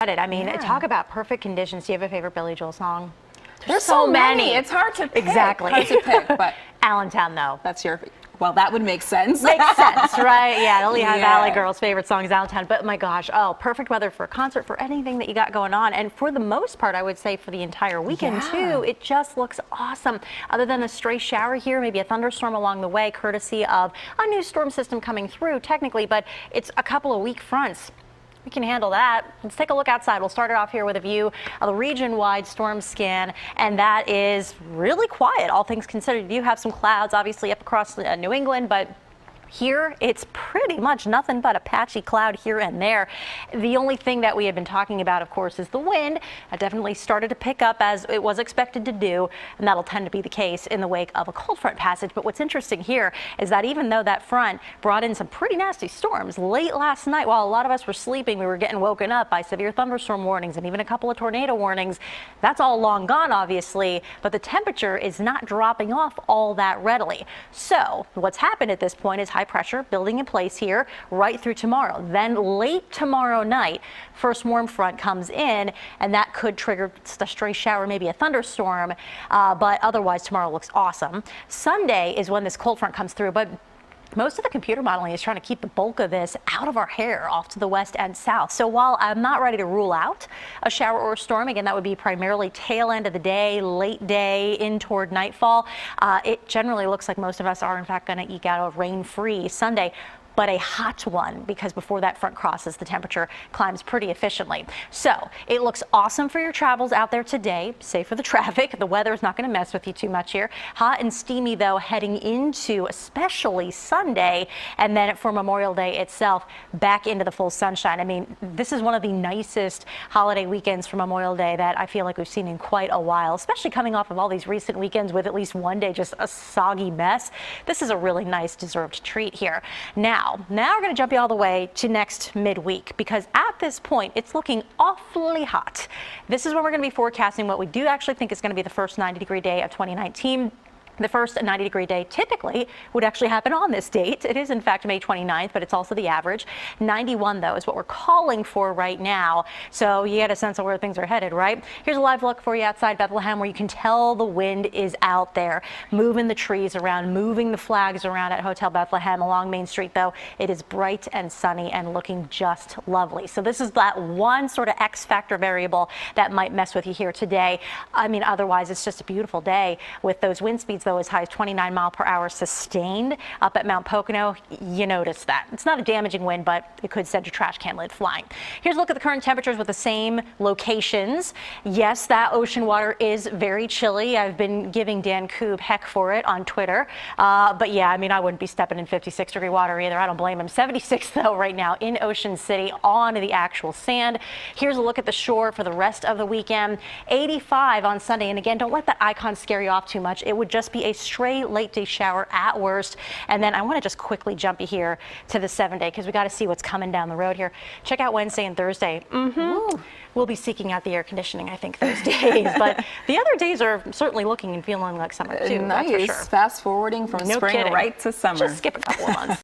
it. I mean, talk about perfect conditions. Do you have a favorite Billy Joel song? There's so many. It's hard to pick. Exactly. Hard to pick, but Allentown, though. That's your. Well, that would make sense. Makes sense, right? Yeah, the Lehigh Valley girls' favorite song is Allentown. But my gosh, perfect weather for a concert, for anything that you got going on. And for the most part, I would say for the entire weekend, too, it just looks awesome. Other than a stray shower here, maybe a thunderstorm along the way, courtesy of a new storm system coming through, technically, but it's a couple of weak fronts. We can handle that. Let's take a look outside. We'll start it off here with a view of the region-wide storm scan, and that is really quiet, all things considered. You have some clouds, obviously, up across New England, but here, it's pretty much nothing but a patchy cloud here and there. The only thing that we have been talking about, of course, is the wind. It definitely started to pick up as it was expected to do, and that'll tend to be the case in the wake of a cold front passage. But what's interesting here is that even though that front brought in some pretty nasty storms late last night, while a lot of us were sleeping, we were getting woken up by severe thunderstorm warnings and even a couple of tornado warnings. That's all long gone, obviously, but the temperature is not dropping off all that readily. So what's happened at this point is high pressure building in place here right through tomorrow. Then late tomorrow night, first warm front comes in, and that could trigger a stray shower, maybe a thunderstorm, but otherwise tomorrow looks awesome. Sunday is when this cold front comes through, but most of the computer modeling is trying to keep the bulk of this out of our hair off to the west and south. So while I'm not ready to rule out a shower or a storm, again, that would be primarily tail end of the day, late day, in toward nightfall. It generally looks like most of us are, in fact, going to eke out a rain-free Sunday, but a hot one, because before that front crosses, the temperature climbs pretty efficiently. So it looks awesome for your travels out there today, safe for the traffic. The weather is not going to mess with you too much here. Hot and steamy, though, heading into especially Sunday, and then for Memorial Day itself, back into the full sunshine. I mean, this is one of the nicest holiday weekends for Memorial Day that I feel like we've seen in quite a while, especially coming off of all these recent weekends with at least one day just a soggy mess. This is a really nice deserved treat here. Now we're going to jump you all the way to next midweek, because at this point it's looking awfully hot. This is when we're going to be forecasting what we do actually think is going to be the first 90-degree day of 2019. The first 90-degree day typically would actually happen on this date. It is, in fact, May 29th, but it's also the average. 91, though, is what we're calling for right now. So you get a sense of where things are headed, right? Here's a live look for you outside Bethlehem, where you can tell the wind is out there, moving the trees around, moving the flags around at Hotel Bethlehem. Along Main Street, though, it is bright and sunny and looking just lovely. So this is that one sort of X factor variable that might mess with you here today. I mean, otherwise, it's just a beautiful day with those wind speeds, though, as high as 29 mile per hour sustained up at Mount Pocono. You notice that. It's not a damaging wind, but it could send your trash can lid flying. Here's a look at the current temperatures with the same locations. Yes, that ocean water is very chilly. I've been giving Dan Koob heck for it on Twitter. But yeah, I mean, I wouldn't be stepping in 56-degree water either. I don't blame him. 76, though, right now in Ocean City on the actual sand. Here's a look at the shore for the rest of the weekend. 85 on Sunday. And again, don't let that icon scare you off too much. It would just be a stray late day shower at worst. And then I want to just quickly jump you here to the 7-day, because we got to see what's coming down the road here. Check out Wednesday and Thursday. We'll be seeking out the air conditioning, I think, those days. But the other days are certainly looking and feeling like summer too. Nice. That's for sure. Fast forwarding from spring right to summer. Just skip a couple of months.